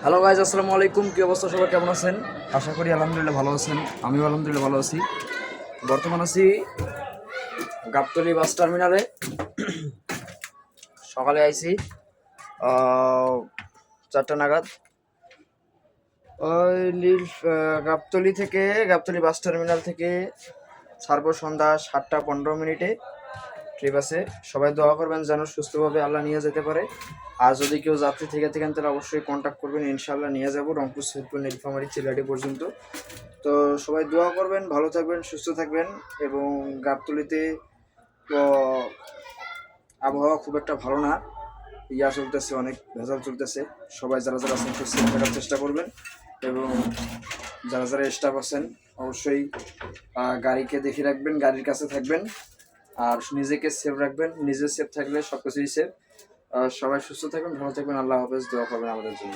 Hello guys, আসসালামু আলাইকুম। কী অবস্থা, সবাই কেমন আছেন? আশা করি আলহামদুলিল্লাহ ভালো আছেন। আমিও আলহামদুলিল্লাহ ভালো আছি। বর্তমান আছি গাবতলী বাস টার্মিনালে। সকালে আইছি 4টা নাগাদ। ওই গাবতলী বাস টার্মিনাল থেকে ছাড়বো সন্ধ্যা 7টা 15 মিনিটে ট্রিপ আছে। সবাই দোয়া করবেন যেন সুস্থভাবে আল্লাহ নিয়ে যেতে পারে। আর যদি কেউ যাত্রী থেকে থাকেন তাহলে অবশ্যই কন্ট্যাক্ট করবেন, ইনশাআল্লাহ নিয়ে যাব রংপুর, সৈয়দপুর, নীলফামারী, চিলাহাটি পর্যন্ত। তো সবাই দোয়া করবেন, ভালো থাকবেন, সুস্থ থাকবেন। এবং গাবতলীতে আবহাওয়া খুব একটা ভালো না, চলতেছে, অনেক ভেজাল চলতেছে। সবাই যারা যারা আছেন সুস্থ থাকার চেষ্টা করবেন এবং যারা যারা স্টাফ আছেন অবশ্যই গাড়িকে দেখে রাখবেন, গাড়ির কাছে থাকবেন আর নিজেকে সেফ রাখবেন। নিজে সেফ থাকলে সব কিছুই সেফ। সবাই সুস্থ থাকবেন, ভালো থাকবেন। আল্লাহ হাফেজ। দোয়া করবেন আমাদের জন্য।